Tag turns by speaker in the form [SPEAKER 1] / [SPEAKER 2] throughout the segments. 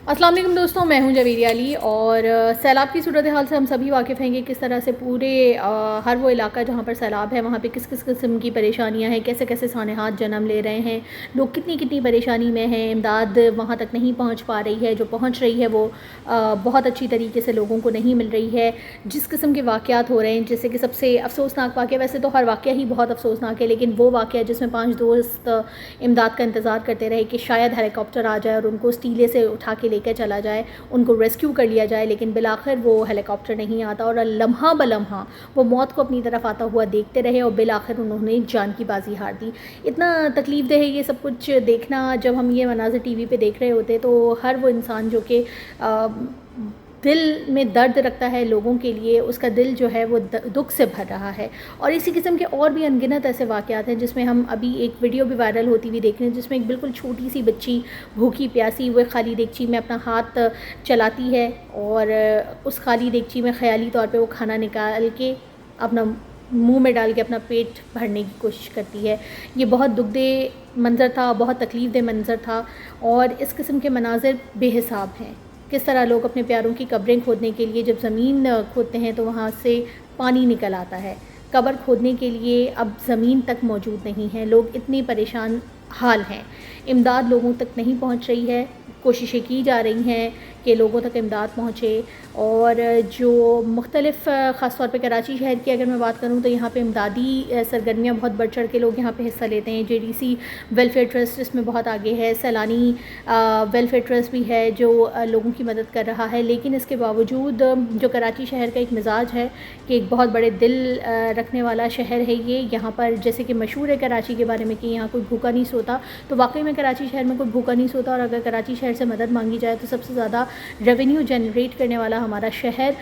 [SPEAKER 1] अस्सलाम वालेकुम दोस्तों, मैं हूं जवेरिया अली और सैलाब की सूरत हाल से हम सभी वाकिफ़ हैं कि किस तरह से पूरे हर वो इलाका जहां पर सैलाब है वहां पे किस किस किस्म की परेशानियां हैं, कैसे कैसे सानेहात जन्म ले रहे हैं, लोग कितनी कितनी परेशानी में हैं, इमदाद वहां तक नहीं पहुंच पा रही है, जो पहुंच रही है वो बहुत अच्छी तरीके से लोगों को नहीं मिल रही है। जिस किस्म के वाक़यात हो रहे हैं, जैसे कि सबसे अफसोसनाक वाक़या, वैसे तो हर वाक़या ही बहुत अफसोसनाक है, लेकिन वो वाक़या जिसमें 5 दोस्त इमदाद का इंतज़ार करते रहे कि शायद हेलीकॉप्टर आ जाए और उनको उस टीले से उठा के लेकर चला जाए, उनको रेस्क्यू कर लिया जाए, लेकिन बिलाखिर वो हेलीकॉप्टर नहीं आता और लम्हा बलम्हा वो मौत को अपनी तरफ आता हुआ देखते रहे और बिलाखिर उन्होंने जान की बाजी हार दी। इतना तकलीफ़ दे है ये सब कुछ देखना। जब हम ये मनाज़िर टीवी पे देख रहे होते तो हर वो इंसान जो कि दिल में दर्द रखता है लोगों के लिए, उसका दिल जो है वो दुख से भर रहा है। और इसी किस्म के और भी अनगिनत ऐसे वाक़यात हैं जिसमें हम अभी एक वीडियो भी वायरल होती हुई देख रहे हैं, जिसमें एक बिल्कुल छोटी सी बच्ची भूखी प्यासी वो खाली देगची में अपना हाथ चलाती है और उस खाली देगची में ख़याली तौर पे वो खाना निकाल के अपना मुंह में डाल के अपना पेट भरने की कोशिश करती है। ये बहुत दुखदेह मंज़र था, बहुत तकलीफ़ देह मंज़र था और इस किस्म के मनाज़िर बेहिसाब हैं। किस तरह लोग अपने प्यारों की कब्रें खोदने के लिए जब ज़मीन खोदते हैं तो वहाँ से पानी निकल आता है। कब्र खोदने के लिए अब ज़मीन तक मौजूद नहीं है, लोग इतनी परेशान हाल हैं, इमदाद लोगों तक नहीं पहुँच रही है। कोशिशें की जा रही हैं कि लोगों तक इमदाद पहुँचे और जो मुख्तलिफ़ ख़ास तौर पे कराची शहर की अगर मैं बात करूँ तो यहाँ पे इमदादी सरगर्मियाँ बहुत बढ़ चढ़ के लोग यहाँ पे हिस्सा लेते हैं। JDC वेलफेयर ट्रस्ट इसमें बहुत आगे है, सैलानी वेलफेयर ट्रस्ट भी है जो लोगों की मदद कर रहा है। लेकिन इसके बावजूद जो कराची शहर का एक मिजाज है कि एक बहुत बड़े दिल रखने वाला शहर है ये, यहाँ पर जैसे कि मशहूर है कराची के बारे में कि यहाँ कोई भूखा नहीं सोता, तो वाकई में कराची शहर में कोई भूखा नहीं सोता। और अगर कराची शहर से मदद मांगी जाए तो सबसे ज़्यादा रेवेन्यू जनरेट करने वाला हमारा शहर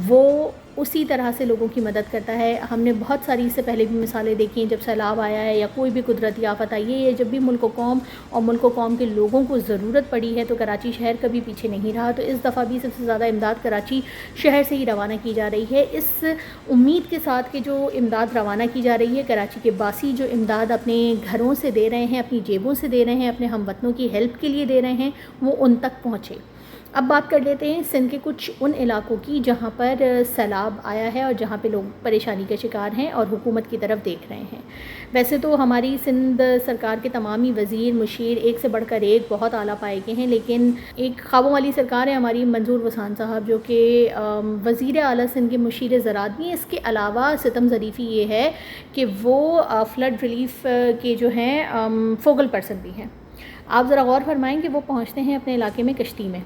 [SPEAKER 1] वो उसी तरह से लोगों की मदद करता है। हमने बहुत सारी इससे पहले भी मिसालें देखी हैं, जब सैलाब आया है या कोई भी कुदरती आफत आई है या जब भी मुल्क कौम और मुल्क कौम के लोगों को ज़रूरत पड़ी है तो कराची शहर कभी पीछे नहीं रहा। तो इस दफ़ा भी सबसे ज़्यादा इमदाद कराची शहर से ही रवाना की जा रही है, इस उम्मीद के साथ कि जो इमदाद रवाना की जा रही है, कराची के बासी जो इमदाद अपने घरों से दे रहे हैं, अपनी जेबों से दे रहे हैं, अपने हमवतनों की हेल्प के लिए दे रहे हैं, वो उन तक पहुँचे। अब बात कर लेते हैं सिंध के कुछ उन इलाकों की जहां पर सैलाब आया है और जहां पे लोग परेशानी के शिकार हैं और हुकूमत की तरफ देख रहे हैं। वैसे तो हमारी सिंध सरकार के तमाम ही वज़ीर मुशीर एक से बढ़कर एक बहुत आला पाए गए हैं, लेकिन एक ख्वाबों वाली सरकार है हमारी मंजूर वसान साहब जो कि वज़ीर आला सिंध के मुशीर ज़राअत भी हैं। इसके अलावा सितम ज़रीफ़ी ये है कि वो फ़्लड रिलीफ़ के जो हैं फोकल पर्सन भी हैं। आप ज़रा गौर फरमाएँ कि वो पहुँचते हैं अपने इलाके में कश्ती में,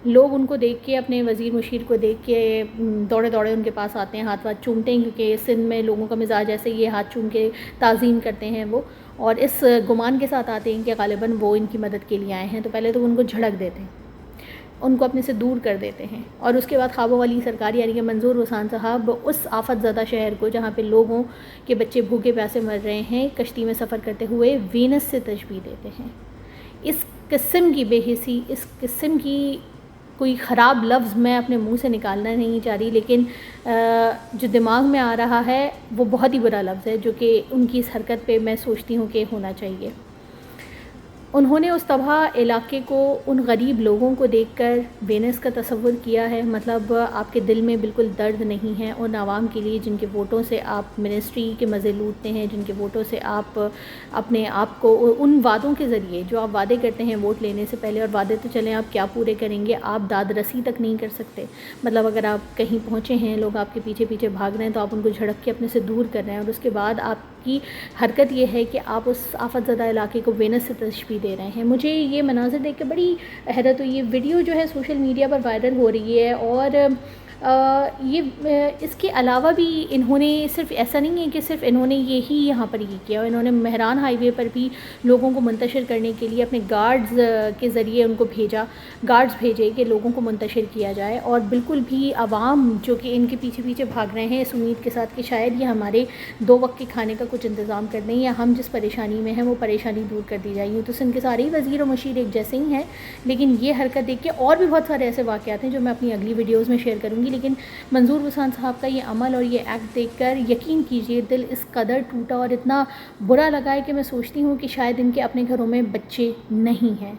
[SPEAKER 1] लोग उनको देख के, अपने वज़ीर मुशीर को देख के दौड़े दौड़े उनके पास आते हैं, हाथ वाथ चूमते हैं, क्योंकि सिंध में लोगों का मिजाज ऐसे ये हाथ चूम के ताज़ीम करते हैं वो, और इस गुमान के साथ आते हैं कि ग़ालिबन वो इनकी मदद के लिए आए हैं। तो पहले तो उनको झड़क देते हैं, उनको अपने से दूर कर देते हैं और उसके बाद ख्वाबों वाली सरकार यानी कि मंजूर वसान साहब उस आफत ज़दा शहर को जहाँ पे लोगों के बच्चे भूखे प्यासे मर रहे हैं, कश्ती में सफ़र करते हुए वीनस से तशबीह देते हैं। इस किस्म की बेहिसी, इस किस्म की कोई ख़राब लफ्ज़ मैं अपने मुंह से निकालना नहीं चाह रही, लेकिन जो दिमाग में आ रहा है वो बहुत ही बुरा लफ्ज़ है जो कि उनकी इस हरकत पे मैं सोचती हूँ कि होना चाहिए। उन्होंने उस तबाह इलाके को उन गरीब लोगों को देखकर वेनस का तसव्वुर किया है। मतलब आपके दिल में बिल्कुल दर्द नहीं है उन आवाम के लिए जिनके वोटों से आप मिनिस्ट्री के मज़े लूटते हैं, जिनके वोटों से आप अपने आप को उन वादों के ज़रिए जो आप वादे करते हैं वोट लेने से पहले, और वादे तो चलें आप क्या पूरे करेंगे, आप दाद रसी तक नहीं कर सकते। मतलब अगर आप कहीं पहुँचे हैं, लोग आपके पीछे पीछे भाग रहे हैं तो आप उनको झड़क के अपने से दूर कर रहे हैं, और उसके बाद आपकी हरकत ये है कि आप उस आफत ज़दा इलाके को वेनस से तशबीह दे रहे हैं। मुझे ये मनाज़िर देख के बड़ी हैरत हुई। ये वीडियो जो है सोशल मीडिया पर वायरल हो रही है और इसके अलावा भी इन्होंने सिर्फ ऐसा नहीं है कि सिर्फ इन्होंने यही यहाँ पर ये किया, इन्होंने मेहरान हाईवे पर भी लोगों को मुंतशिर करने के लिए अपने गार्ड्स के ज़रिए उनको भेजा, गार्ड्स भेजे कि लोगों को मुंतशिर किया जाए। और बिल्कुल भी आवाम जो कि इनके पीछे पीछे भाग रहे हैं इस उम्मीद के साथ कि शायद ये हमारे 2 वक्त के खाने का कुछ इंतज़ाम कर दें या हम जिस परेशानी में हैं वो परेशानी दूर कर दी जाएगी। तो सिंध के सारे ही वज़ीर और मुशीर एक जैसे ही हैं, लेकिन ये हरकत देख के और भी बहुत सारे ऐसे वाक़यात हैं जो मैं अपनी अगली वीडियोज़ में शेयर करूँगी। लेकिन मंजूर वसान साहब का ये अमल और ये एक्ट देखकर यकीन कीजिए दिल इस कदर टूटा और इतना बुरा लगा है कि मैं सोचती हूँ कि शायद इनके अपने घरों में बच्चे नहीं हैं।